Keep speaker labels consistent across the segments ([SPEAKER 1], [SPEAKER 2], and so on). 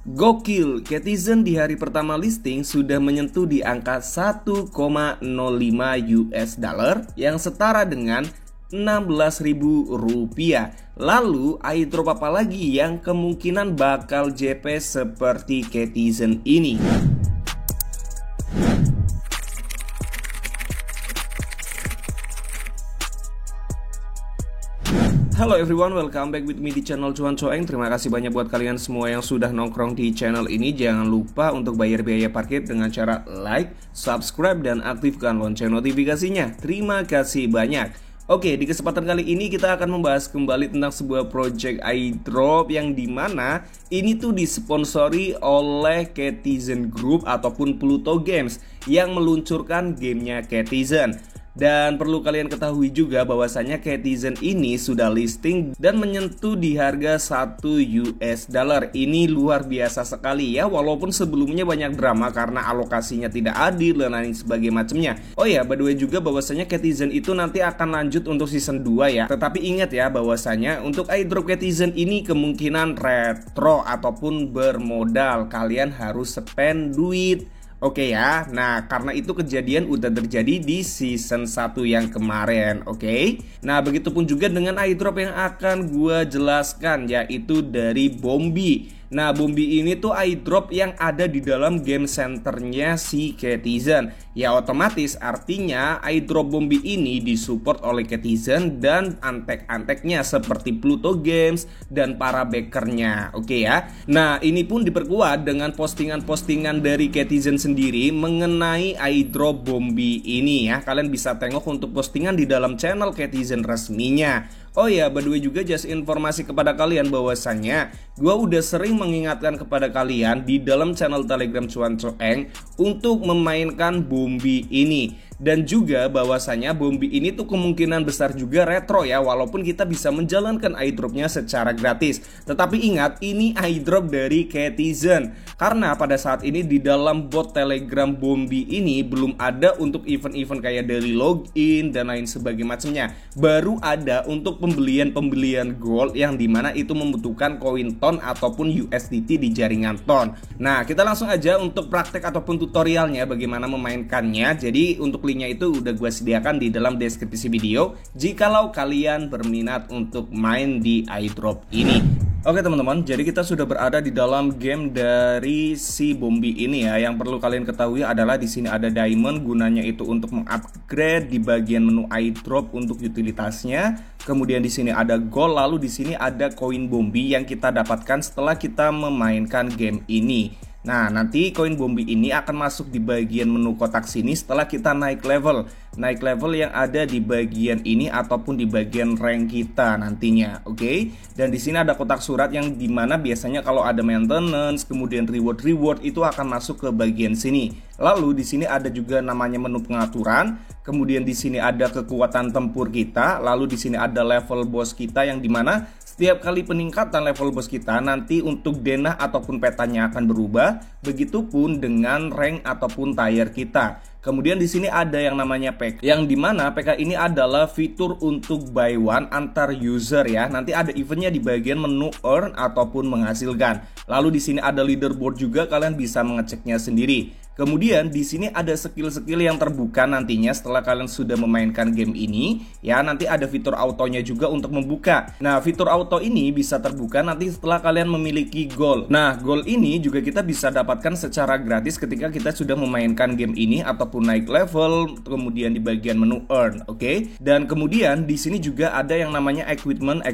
[SPEAKER 1] Gokil, Catizen di hari pertama listing sudah menyentuh di angka 1,05 US dollar yang setara dengan 16.000 rupiah. Lalu airdrop apa lagi yang kemungkinan bakal JP seperti Catizen ini? Halo everyone, welcome back with me di channel Cuan Coeng. Terima kasih banyak buat kalian semua yang sudah nongkrong di channel ini. Jangan lupa untuk bayar biaya parkir dengan cara like, subscribe, dan aktifkan lonceng notifikasinya. Terima kasih banyak. Oke, di kesempatan kali ini kita akan membahas kembali tentang sebuah project airdrop yang dimana ini tuh disponsori oleh Catizen Group ataupun Pluto Games yang meluncurkan gamenya Catizen. Dan perlu kalian ketahui juga bahwasanya Catizen ini sudah listing dan menyentuh di harga 1 US dollar. Ini luar biasa sekali ya, walaupun sebelumnya banyak drama karena alokasinya tidak adil dan lain sebagainya macamnya. Oh ya, by the way juga bahwasanya Catizen itu nanti akan lanjut untuk season 2 ya. Tetapi ingat ya bahwasanya untuk airdrop Catizen ini kemungkinan retro ataupun bermodal. Kalian harus spend duit. Oke ya, nah karena itu kejadian udah terjadi di season 1 yang kemarin, oke? Nah begitupun juga dengan airdrop yang akan gue jelaskan, yaitu dari Bombi. Nah Bombi ini tuh airdrop yang ada di dalam game centernya si Catizen. Ya otomatis artinya airdrop Bombi ini disupport oleh Catizen dan antek-anteknya seperti Pluto Games dan para backernya, oke ya? Nah ini pun diperkuat dengan postingan-postingan dari Catizen sendiri mengenai airdrop Bombi ini ya. Kalian bisa tengok untuk postingan di dalam channel Catizen resminya. Oh ya, by the way juga just informasi kepada kalian bahwasannya gua udah sering mengingatkan kepada kalian di dalam channel Telegram Cuan Coeng untuk memainkan Bombi ini. Dan juga bahwasanya Bombi ini tuh kemungkinan besar juga retro ya, walaupun kita bisa menjalankan airdropnya secara gratis. Tetapi ingat, ini airdrop dari Catizen. Karena pada saat ini di dalam bot Telegram Bombi ini belum ada untuk event-event kayak daily login dan lain sebagainya macamnya. Baru ada untuk pembelian gold yang dimana itu membutuhkan koin ton ataupun USDT di jaringan ton. Nah kita langsung aja untuk praktek ataupun tutorialnya bagaimana memainkannya. Jadi untuk linknya itu udah gue sediakan di dalam deskripsi video jikalau kalian berminat untuk main di airdrop ini. Oke teman-teman, jadi kita sudah berada di dalam game dari si Bombi ini ya. Yang perlu kalian ketahui adalah di sini ada diamond, gunanya itu untuk mengupgrade di bagian menu airdrop untuk utilitasnya. Kemudian di sini ada gold, lalu di sini ada koin Bombi yang kita dapatkan setelah kita memainkan game ini. Nah nanti koin Bombi ini akan masuk di bagian menu kotak sini setelah kita naik level yang ada di bagian ini ataupun di bagian rank kita nantinya, oke? Dan di sini ada kotak surat yang dimana biasanya kalau ada maintenance kemudian reward itu akan masuk ke bagian sini. Lalu di sini ada juga namanya menu pengaturan, kemudian di sini ada kekuatan tempur kita, lalu di sini ada level boss kita yang dimana setiap kali peningkatan level boss kita nanti untuk denah ataupun petanya akan berubah. Begitupun dengan rank ataupun tier kita. Kemudian di sini ada yang namanya PK, yang dimana PK ini adalah fitur untuk buy one antar user ya. Nanti ada eventnya di bagian menu earn ataupun menghasilkan. Lalu di sini ada leaderboard juga, kalian bisa mengeceknya sendiri. Kemudian di sini ada skill-skill yang terbuka nantinya setelah kalian sudah memainkan game ini ya. Nanti ada fitur autonya juga untuk membuka. Nah fitur auto ini bisa terbuka nanti setelah kalian memiliki gold. Nah gold ini juga kita bisa dapatkan secara gratis ketika kita sudah memainkan game ini ataupun naik level. Kemudian di bagian menu earn, oke? Dan kemudian di sini juga ada yang namanya equipment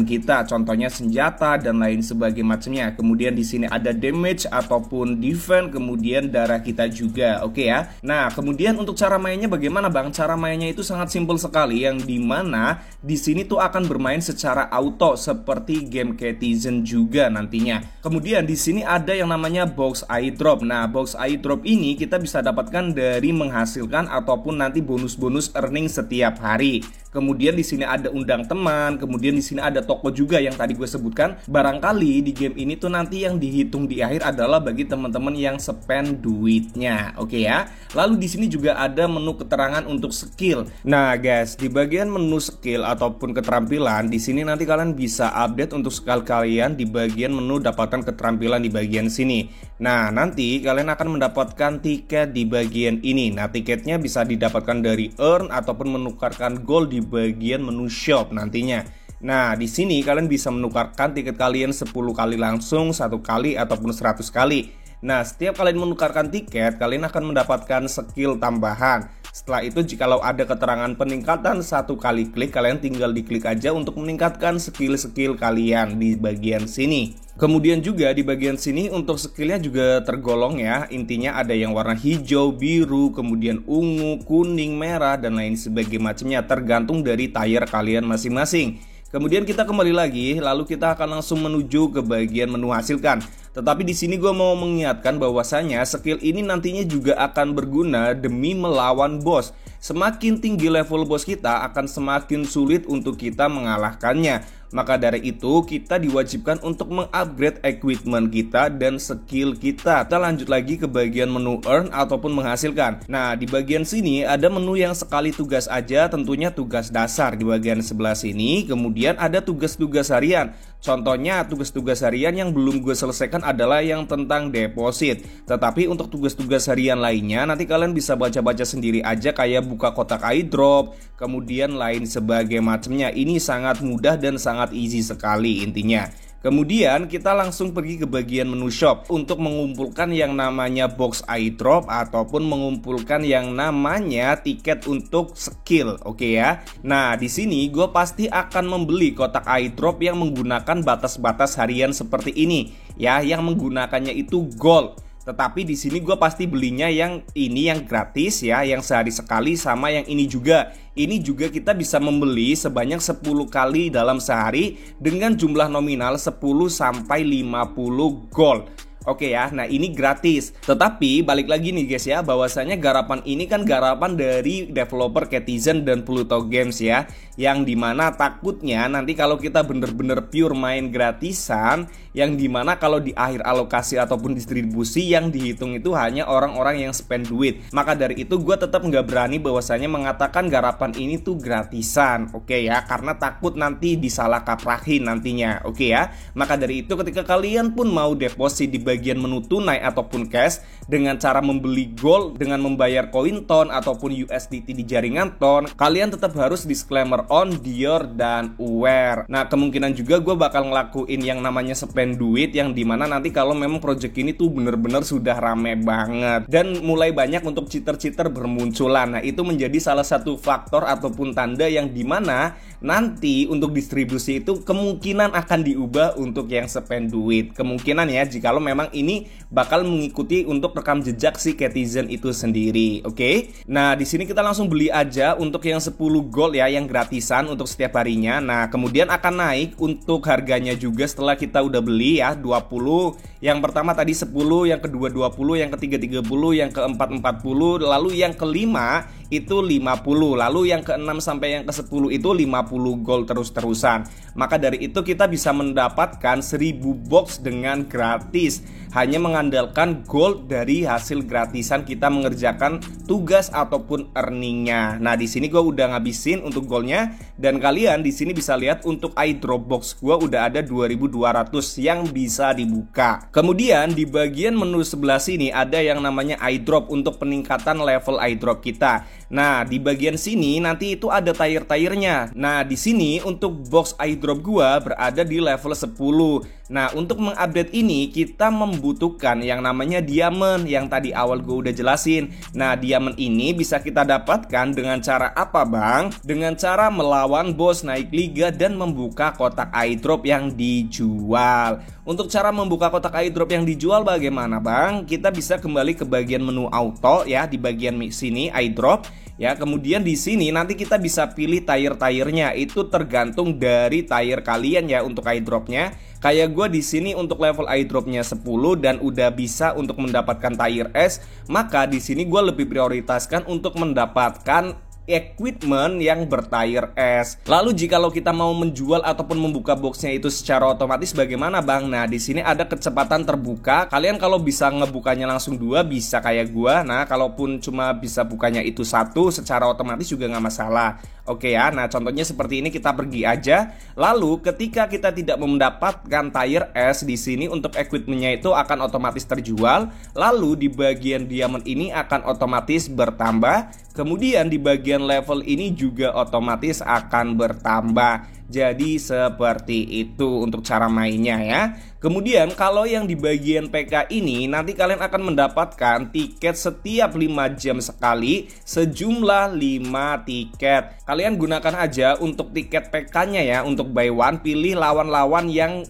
[SPEAKER 1] kita, contohnya senjata dan lain sebagainya macamnya. Kemudian di sini ada damage ataupun defense, kemudian darah kita juga, oke ya. Nah kemudian untuk cara mainnya bagaimana bang? Cara mainnya itu sangat simpel sekali, yang dimana di sini tuh akan bermain secara auto seperti game Catizen juga nantinya. Kemudian di sini ada yang namanya box airdrop. Nah box airdrop ini kita bisa dapatkan dari menghasilkan ataupun nanti bonus-bonus earning setiap hari. kemudian di sini ada undang teman, kemudian di sini ada toko juga yang tadi gue sebutkan. Barangkali di game ini tuh nanti yang dihitung di akhir adalah bagi teman-teman yang spend duitnya. Oke ya. Lalu di sini juga ada menu keterangan untuk skill. Nah, guys, di bagian menu skill ataupun keterampilan di sini nanti kalian bisa update untuk skill kalian di bagian menu dapatkan keterampilan di bagian sini. Nah, nanti kalian akan mendapatkan tiket di bagian ini. Nah, tiketnya bisa didapatkan dari earn ataupun menukarkan gold di bagian menu shop nantinya. Nah, di sini kalian bisa menukarkan tiket kalian 10 kali langsung, 1 kali ataupun 100 kali. Nah, setiap kalian menukarkan tiket, kalian akan mendapatkan skill tambahan. Setelah itu, jikalau ada keterangan peningkatan 1 kali klik, kalian tinggal diklik aja untuk meningkatkan skill-skill kalian di bagian sini. Kemudian juga di bagian sini untuk skillnya juga tergolong ya. Intinya ada yang warna hijau, biru, kemudian ungu, kuning, merah, dan lain sebagainya macamnya, tergantung dari tier kalian masing-masing. Kemudian kita kembali lagi, lalu kita akan langsung menuju ke bagian menu hasilkan. Tetapi di sini gue mau mengingatkan bahwasanya skill ini nantinya juga akan berguna demi melawan bos. Semakin tinggi level bos kita akan semakin sulit untuk kita mengalahkannya. Maka dari itu kita diwajibkan untuk mengupgrade equipment kita dan skill kita. Kita lanjut lagi ke bagian menu earn ataupun menghasilkan. Nah, di bagian sini ada menu yang sekali tugas aja, tentunya tugas dasar di bagian sebelah sini. Kemudian ada tugas-tugas harian. Contohnya tugas-tugas harian yang belum gue selesaikan adalah yang tentang deposit. Tetapi untuk tugas-tugas harian lainnya nanti kalian bisa baca-baca sendiri aja, kayak buka kotak airdrop, kemudian lain sebagai macamnya. Ini sangat mudah dan sangat easy sekali intinya. Kemudian kita langsung pergi ke bagian menu shop untuk mengumpulkan yang namanya box airdrop ataupun mengumpulkan yang namanya tiket untuk skill. Oke ya. Nah, di sini gue pasti akan membeli kotak airdrop yang menggunakan batas-batas harian seperti ini ya, yang menggunakannya itu gold. Tetapi di sini gue pasti belinya yang ini yang gratis ya, yang sehari sekali, sama yang ini juga. Ini juga kita bisa membeli sebanyak 10 kali dalam sehari dengan jumlah nominal 10 sampai 50 gold. Oke ya, nah ini gratis. Tetapi balik lagi nih guys ya, bahwasanya garapan ini kan garapan dari developer Catizen dan Pluto Games ya, yang dimana takutnya nanti kalau kita bener-bener pure main gratisan, yang dimana kalau di akhir alokasi ataupun distribusi yang dihitung itu hanya orang-orang yang spend duit. Maka dari itu gue tetap nggak berani bahwasanya mengatakan garapan ini tuh gratisan. Oke ya, karena takut nanti disalah kaprahin nantinya. Oke ya, maka dari itu ketika kalian pun mau deposit di bagian menu tunai ataupun cash dengan cara membeli gold dengan membayar koin ton ataupun USDT di jaringan ton, kalian tetap harus disclaimer on, Dior, dan aware. Nah, kemungkinan juga gue bakal ngelakuin yang namanya spend duit, yang dimana nanti kalau memang project ini tuh bener-bener sudah rame banget dan mulai banyak untuk cheater-cheater bermunculan. Nah, itu menjadi salah satu faktor ataupun tanda yang dimana nanti untuk distribusi itu kemungkinan akan diubah untuk yang spend duit. Kemungkinan ya, jikalau memang ini bakal mengikuti untuk rekam jejak si Catizen itu sendiri. Oke. Nah, di sini kita langsung beli aja untuk yang 10 gold ya, yang gratisan untuk setiap harinya. Nah, kemudian akan naik untuk harganya juga setelah kita udah beli ya, 20. Yang pertama tadi 10, yang kedua 20, yang ketiga 30, yang keempat 40, lalu yang kelima itu 50, lalu yang ke-6 sampai yang ke-10 itu 50 gold terus-terusan. Maka dari itu kita bisa mendapatkan 1000 box dengan gratis, hanya mengandalkan gold dari hasil gratisan kita mengerjakan tugas ataupun earningnya. Nah, di sini gue udah ngabisin untuk goldnya, dan kalian di sini bisa lihat untuk airdrop box gue udah ada 2200 yang bisa dibuka. Kemudian di bagian menu sebelah sini ada yang namanya airdrop untuk peningkatan level airdrop kita. Nah, di bagian sini nanti itu ada tier-tiernya. Nah, di sini untuk box airdrop gua berada di level 10. Nah, untuk mengupdate ini kita membutuhkan yang namanya diamond yang tadi awal gua udah jelasin. Nah, diamond ini bisa kita dapatkan dengan cara apa, Bang? Dengan cara melawan bos, naik liga, dan membuka kotak airdrop yang dijual. Untuk cara membuka kotak airdrop yang dijual bagaimana, Bang? Kita bisa kembali ke bagian menu auto ya, di bagian sini airdrop. Ya, kemudian di sini nanti kita bisa pilih tier-tiernya. Itu tergantung dari tier kalian ya untuk airdropnya. Kayak gue di sini untuk level airdropnya 10 dan udah bisa untuk mendapatkan tier S, maka di sini gue lebih prioritaskan untuk mendapatkan equipment yang bertire es. Lalu jikalau kita mau menjual ataupun membuka boxnya itu secara otomatis bagaimana Bang? Nah, di sini ada kecepatan terbuka. Kalian kalau bisa ngebukanya langsung 2 bisa kayak gua. Nah, kalaupun cuma bisa bukanya itu 1 secara otomatis juga nggak masalah. Oke ya, nah contohnya seperti ini, kita pergi aja. Lalu ketika kita tidak mendapatkan tire es di sini untuk equipmentnya itu akan otomatis terjual. Lalu di bagian diamond ini akan otomatis bertambah. Kemudian di bagian level ini juga otomatis akan bertambah. Jadi seperti itu untuk cara mainnya ya. Kemudian kalau yang di bagian PK ini nanti kalian akan mendapatkan tiket setiap 5 jam sekali sejumlah 5 tiket. Kalian gunakan aja untuk tiket PK-nya ya, untuk buy one, pilih lawan-lawan yang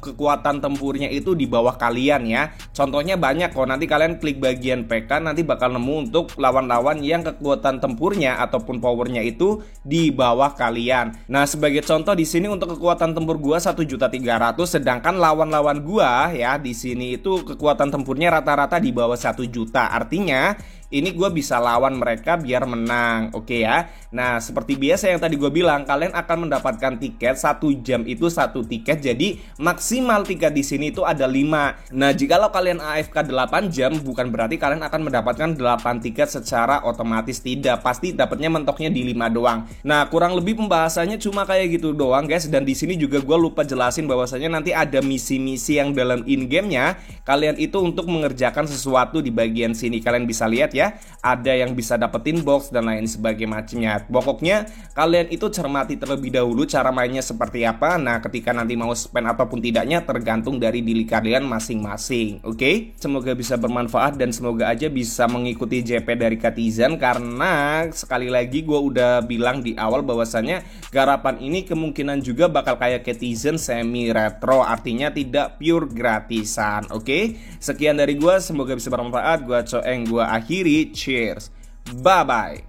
[SPEAKER 1] kekuatan tempurnya itu di bawah kalian ya. Contohnya banyak kok, nanti kalian klik bagian PK nanti bakal nemu untuk lawan-lawan yang kekuatan tempurnya ataupun powernya itu di bawah kalian. Nah, sebagai contoh di sini untuk kekuatan tempur gua 1.300.000, sedangkan lawan-lawan gua ya di sini itu kekuatan tempurnya rata-rata di bawah 1 juta. Artinya ini gue bisa lawan mereka biar menang. Oke ya. Nah, seperti biasa yang tadi gue bilang, kalian akan mendapatkan tiket 1 jam itu 1 tiket. Jadi maksimal tiket di sini itu ada 5. Nah, jikalau kalian AFK 8 jam bukan berarti kalian akan mendapatkan 8 tiket secara otomatis. Tidak, pasti dapatnya mentoknya di 5 doang. Nah, kurang lebih pembahasannya cuma kayak gitu doang guys. Dan di sini juga gue lupa jelasin bahwasanya nanti ada misi-misi yang dalam in-game-nya. Kalian itu untuk mengerjakan sesuatu di bagian sini. Kalian bisa lihat ya, ada yang bisa dapetin box dan lain sebagainya macamnya. Pokoknya kalian itu cermati terlebih dahulu cara mainnya seperti apa. Nah, ketika nanti mau spend ataupun tidaknya tergantung dari diri kalian masing-masing. Oke? Semoga bisa bermanfaat dan semoga aja bisa mengikuti JP dari Katizen, karena sekali lagi gue udah bilang di awal bahwasanya garapan ini kemungkinan juga bakal kayak Katizen semi retro, artinya tidak pure gratisan. Oke? Sekian dari gue, semoga bisa bermanfaat. Gue Coeng, gue akhiri. Cheers. Bye-bye.